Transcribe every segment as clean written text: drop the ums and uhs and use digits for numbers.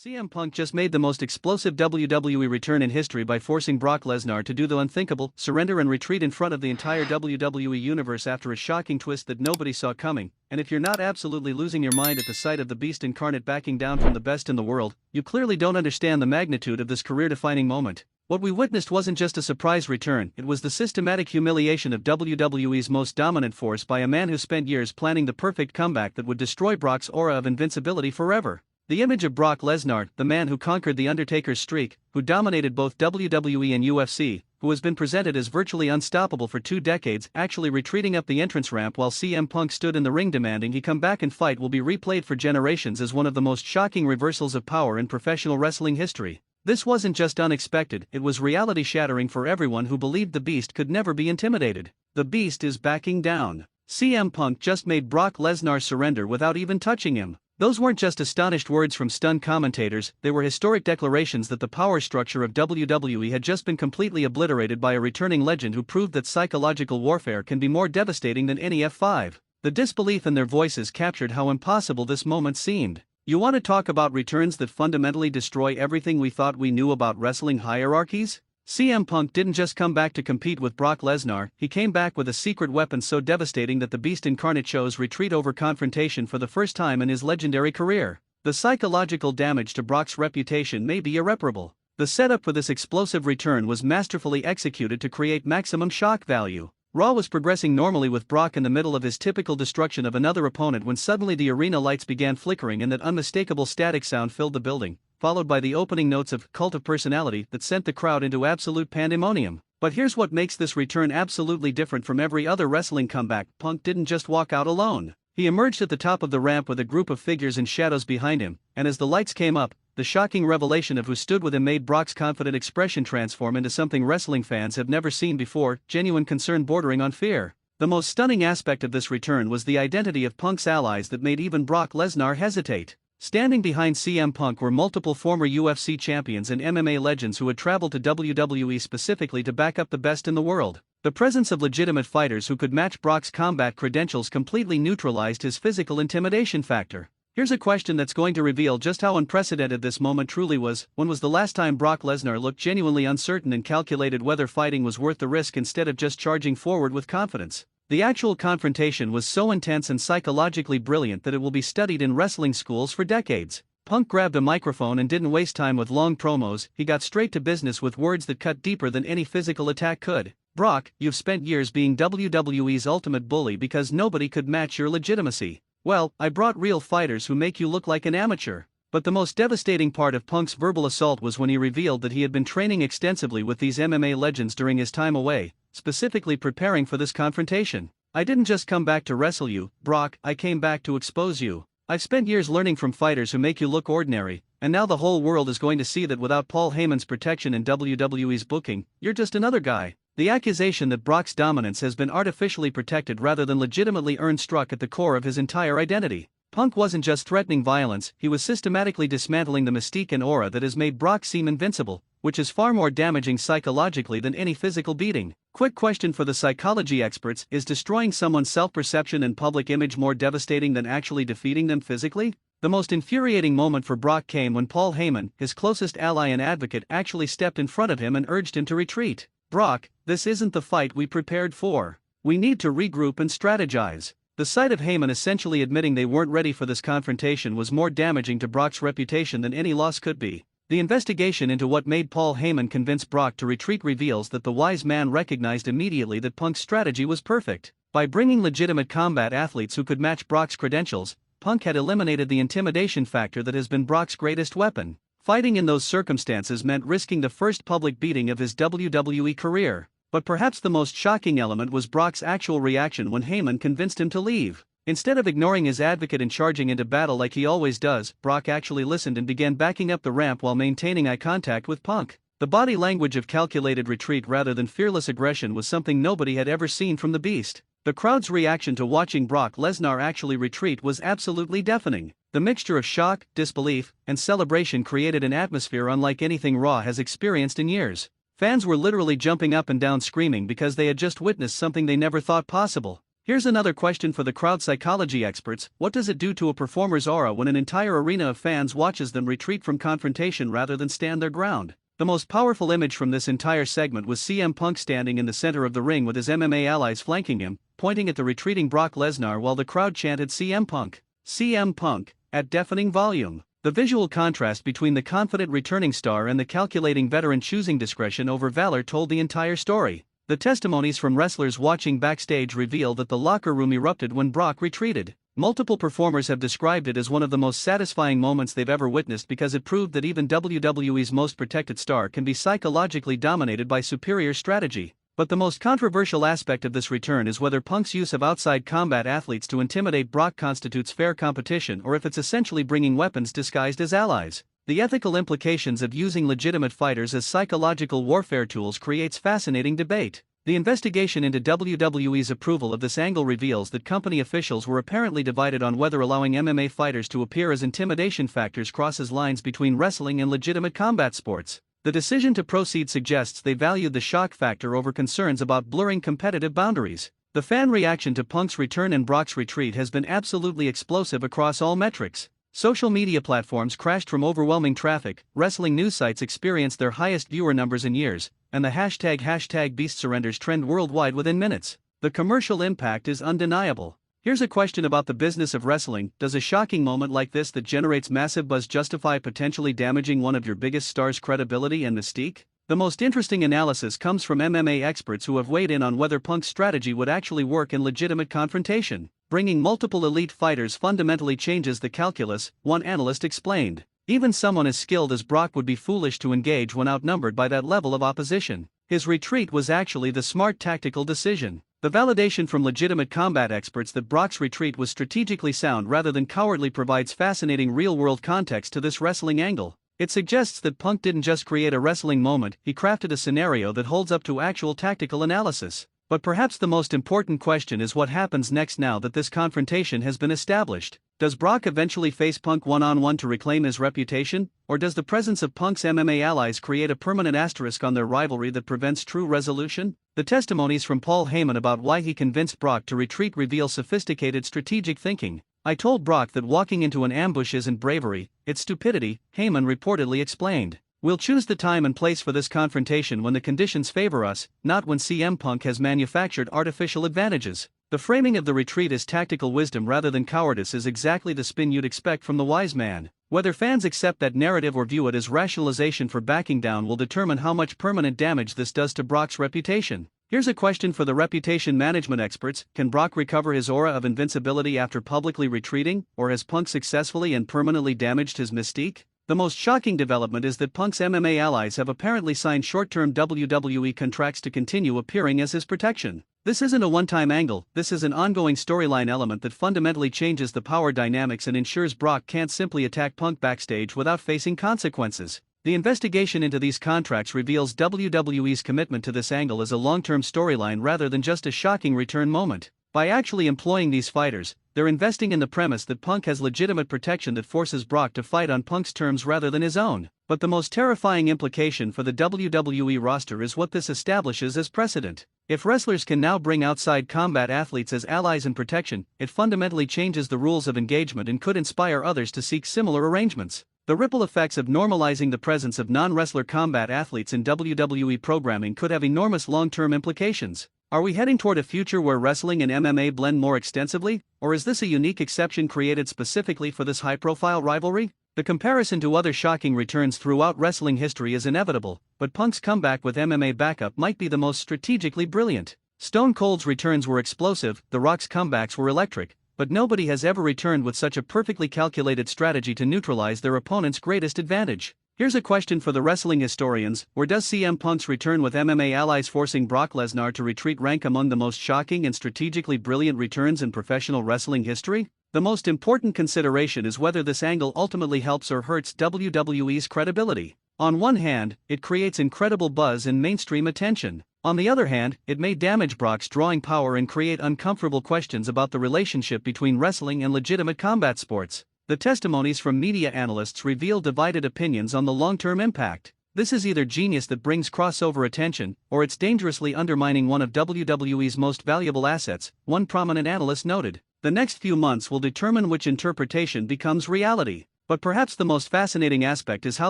CM Punk just made the most explosive WWE return in history by forcing Brock Lesnar to do the unthinkable, surrender and retreat in front of the entire WWE Universe after a shocking twist that nobody saw coming. And if you're not absolutely losing your mind at the sight of the Beast Incarnate backing down from the best in the world, you clearly don't understand the magnitude of this career-defining moment. What we witnessed wasn't just a surprise return, it was the systematic humiliation of WWE's most dominant force by a man who spent years planning the perfect comeback that would destroy Brock's aura of invincibility forever. The image of Brock Lesnar, the man who conquered The Undertaker's streak, who dominated both WWE and UFC, who has been presented as virtually unstoppable for 2 decades, actually retreating up the entrance ramp while CM Punk stood in the ring demanding he come back and fight, will be replayed for generations as one of the most shocking reversals of power in professional wrestling history. This wasn't just unexpected, it was reality-shattering for everyone who believed the Beast could never be intimidated. The Beast is backing down. CM Punk just made Brock Lesnar surrender without even touching him. Those weren't just astonished words from stunned commentators, they were historic declarations that the power structure of WWE had just been completely obliterated by a returning legend who proved that psychological warfare can be more devastating than any F5. The disbelief in their voices captured how impossible this moment seemed. You want to talk about returns that fundamentally destroy everything we thought we knew about wrestling hierarchies? CM Punk didn't just come back to compete with Brock Lesnar, he came back with a secret weapon so devastating that the Beast Incarnate chose retreat over confrontation for the first time in his legendary career. The psychological damage to Brock's reputation may be irreparable. The setup for this explosive return was masterfully executed to create maximum shock value. Raw was progressing normally with Brock in the middle of his typical destruction of another opponent when suddenly the arena lights began flickering and that unmistakable static sound filled the building, followed by the opening notes of Cult of Personality that sent the crowd into absolute pandemonium. But here's what makes this return absolutely different from every other wrestling comeback. Punk didn't just walk out alone. He emerged at the top of the ramp with a group of figures and shadows behind him, and as the lights came up, the shocking revelation of who stood with him made Brock's confident expression transform into something wrestling fans have never seen before: genuine concern bordering on fear. The most stunning aspect of this return was the identity of Punk's allies that made even Brock Lesnar hesitate. Standing behind CM Punk were multiple former UFC champions and MMA legends who had traveled to WWE specifically to back up the best in the world. The presence of legitimate fighters who could match Brock's combat credentials completely neutralized his physical intimidation factor. Here's a question that's going to reveal just how unprecedented this moment truly was. When was the last time Brock Lesnar looked genuinely uncertain and calculated whether fighting was worth the risk instead of just charging forward with confidence? The actual confrontation was so intense and psychologically brilliant that it will be studied in wrestling schools for decades. Punk grabbed a microphone and didn't waste time with long promos, he got straight to business with words that cut deeper than any physical attack could. Brock, you've spent years being WWE's ultimate bully because nobody could match your legitimacy. Well, I brought real fighters who make you look like an amateur. But the most devastating part of Punk's verbal assault was when he revealed that he had been training extensively with these MMA legends during his time away, specifically preparing for this confrontation. I didn't just come back to wrestle you, Brock, I came back to expose you. I've spent years learning from fighters who make you look ordinary, and now the whole world is going to see that without Paul Heyman's protection and WWE's booking, you're just another guy. The accusation that Brock's dominance has been artificially protected rather than legitimately earned struck at the core of his entire identity. Punk wasn't just threatening violence, he was systematically dismantling the mystique and aura that has made Brock seem invincible, which is far more damaging psychologically than any physical beating. Quick question for the psychology experts: is destroying someone's self-perception and public image more devastating than actually defeating them physically? The most infuriating moment for Brock came when Paul Heyman, his closest ally and advocate, actually stepped in front of him and urged him to retreat. Brock, this isn't the fight we prepared for. We need to regroup and strategize. The sight of Heyman essentially admitting they weren't ready for this confrontation was more damaging to Brock's reputation than any loss could be. The investigation into what made Paul Heyman convince Brock to retreat reveals that the wise man recognized immediately that Punk's strategy was perfect. By bringing legitimate combat athletes who could match Brock's credentials, Punk had eliminated the intimidation factor that has been Brock's greatest weapon. Fighting in those circumstances meant risking the first public beating of his WWE career. But perhaps the most shocking element was Brock's actual reaction when Heyman convinced him to leave. Instead of ignoring his advocate and charging into battle like he always does, Brock actually listened and began backing up the ramp while maintaining eye contact with Punk. The body language of calculated retreat rather than fearless aggression was something nobody had ever seen from the Beast. The crowd's reaction to watching Brock Lesnar actually retreat was absolutely deafening. The mixture of shock, disbelief, and celebration created an atmosphere unlike anything Raw has experienced in years. Fans were literally jumping up and down screaming because they had just witnessed something they never thought possible. Here's another question for the crowd psychology experts: what does it do to a performer's aura when an entire arena of fans watches them retreat from confrontation rather than stand their ground? The most powerful image from this entire segment was CM Punk standing in the center of the ring with his MMA allies flanking him, pointing at the retreating Brock Lesnar while the crowd chanted CM Punk, CM Punk, at deafening volume. The visual contrast between the confident returning star and the calculating veteran choosing discretion over valor told the entire story. The testimonies from wrestlers watching backstage reveal that the locker room erupted when Brock retreated. Multiple performers have described it as one of the most satisfying moments they've ever witnessed because it proved that even WWE's most protected star can be psychologically dominated by superior strategy. But the most controversial aspect of this return is whether Punk's use of outside combat athletes to intimidate Brock constitutes fair competition or if it's essentially bringing weapons disguised as allies. The ethical implications of using legitimate fighters as psychological warfare tools creates fascinating debate. The investigation into WWE's approval of this angle reveals that company officials were apparently divided on whether allowing MMA fighters to appear as intimidation factors crosses lines between wrestling and legitimate combat sports. The decision to proceed suggests they valued the shock factor over concerns about blurring competitive boundaries. The fan reaction to Punk's return and Brock's retreat has been absolutely explosive across all metrics. Social media platforms crashed from overwhelming traffic, wrestling news sites experienced their highest viewer numbers in years, and the hashtag Beast surrenders trend worldwide within minutes. The commercial impact is undeniable. Here's a question about the business of wrestling: does a shocking moment like this that generates massive buzz justify potentially damaging one of your biggest stars' credibility and mystique? The most interesting analysis comes from MMA experts who have weighed in on whether Punk's strategy would actually work in legitimate confrontation. Bringing multiple elite fighters fundamentally changes the calculus, one analyst explained. Even someone as skilled as Brock would be foolish to engage when outnumbered by that level of opposition. His retreat was actually the smart tactical decision. The validation from legitimate combat experts that Brock's retreat was strategically sound rather than cowardly provides fascinating real-world context to this wrestling angle. It suggests that Punk didn't just create a wrestling moment, he crafted a scenario that holds up to actual tactical analysis. But perhaps the most important question is what happens next now that this confrontation has been established. Does Brock eventually face Punk one-on-one to reclaim his reputation, or does the presence of Punk's MMA allies create a permanent asterisk on their rivalry that prevents true resolution? The testimonies from Paul Heyman about why he convinced Brock to retreat reveal sophisticated strategic thinking. "I told Brock that walking into an ambush isn't bravery, it's stupidity," Heyman reportedly explained. "We'll choose the time and place for this confrontation when the conditions favor us, not when CM Punk has manufactured artificial advantages." The framing of the retreat as tactical wisdom rather than cowardice is exactly the spin you'd expect from the wise man. Whether fans accept that narrative or view it as rationalization for backing down will determine how much permanent damage this does to Brock's reputation. Here's a question for the reputation management experts: can Brock recover his aura of invincibility after publicly retreating, or has Punk successfully and permanently damaged his mystique? The most shocking development is that Punk's MMA allies have apparently signed short-term WWE contracts to continue appearing as his protection. This isn't a one-time angle, this is an ongoing storyline element that fundamentally changes the power dynamics and ensures Brock can't simply attack Punk backstage without facing consequences. The investigation into these contracts reveals WWE's commitment to this angle as a long-term storyline rather than just a shocking return moment. By actually employing these fighters, they're investing in the premise that Punk has legitimate protection that forces Brock to fight on Punk's terms rather than his own. But the most terrifying implication for the WWE roster is what this establishes as precedent. If wrestlers can now bring outside combat athletes as allies and protection, it fundamentally changes the rules of engagement and could inspire others to seek similar arrangements. The ripple effects of normalizing the presence of non-wrestler combat athletes in WWE programming could have enormous long-term implications. Are we heading toward a future where wrestling and MMA blend more extensively, or is this a unique exception created specifically for this high-profile rivalry? The comparison to other shocking returns throughout wrestling history is inevitable, but Punk's comeback with MMA backup might be the most strategically brilliant. Stone Cold's returns were explosive, The Rock's comebacks were electric, but nobody has ever returned with such a perfectly calculated strategy to neutralize their opponent's greatest advantage. Here's a question for the wrestling historians: where does CM Punk's return with MMA allies forcing Brock Lesnar to retreat rank among the most shocking and strategically brilliant returns in professional wrestling history? The most important consideration is whether this angle ultimately helps or hurts WWE's credibility. On one hand, it creates incredible buzz and mainstream attention. On the other hand, it may damage Brock's drawing power and create uncomfortable questions about the relationship between wrestling and legitimate combat sports. The testimonies from media analysts reveal divided opinions on the long-term impact. This is either genius that brings crossover attention, or it's dangerously undermining one of WWE's most valuable assets, one prominent analyst noted. The next few months will determine which interpretation becomes reality. But perhaps the most fascinating aspect is how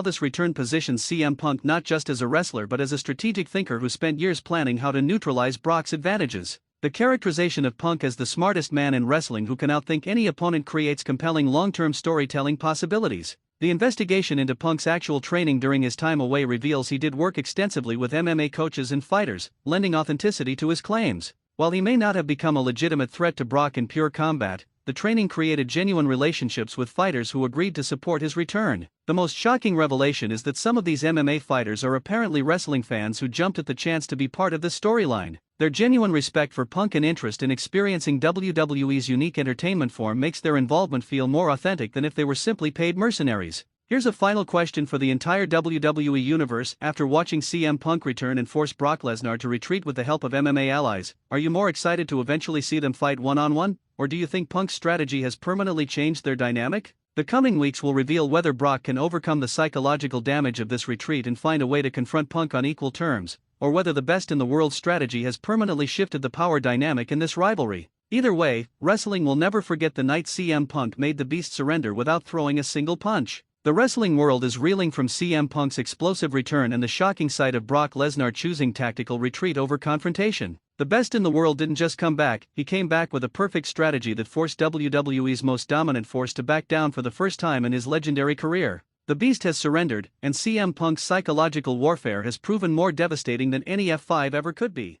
this return positions CM Punk not just as a wrestler but as a strategic thinker who spent years planning how to neutralize Brock's advantages. The characterization of Punk as the smartest man in wrestling who can outthink any opponent creates compelling long-term storytelling possibilities. The investigation into Punk's actual training during his time away reveals he did work extensively with MMA coaches and fighters, lending authenticity to his claims. While he may not have become a legitimate threat to Brock in pure combat, the training created genuine relationships with fighters who agreed to support his return. The most shocking revelation is that some of these MMA fighters are apparently wrestling fans who jumped at the chance to be part of this storyline. Their genuine respect for Punk and interest in experiencing WWE's unique entertainment form makes their involvement feel more authentic than if they were simply paid mercenaries. Here's a final question for the entire WWE Universe. After watching CM Punk return and force Brock Lesnar to retreat with the help of MMA allies, are you more excited to eventually see them fight one-on-one? Or do you think Punk's strategy has permanently changed their dynamic? The coming weeks will reveal whether Brock can overcome the psychological damage of this retreat and find a way to confront Punk on equal terms, or whether the best in the world strategy has permanently shifted the power dynamic in this rivalry. Either way, wrestling will never forget the night CM Punk made the Beast surrender without throwing a single punch. The wrestling world is reeling from CM Punk's explosive return and the shocking sight of Brock Lesnar choosing tactical retreat over confrontation. The best in the world didn't just come back, he came back with a perfect strategy that forced WWE's most dominant force to back down for the first time in his legendary career. The Beast has surrendered, and CM Punk's psychological warfare has proven more devastating than any F5 ever could be.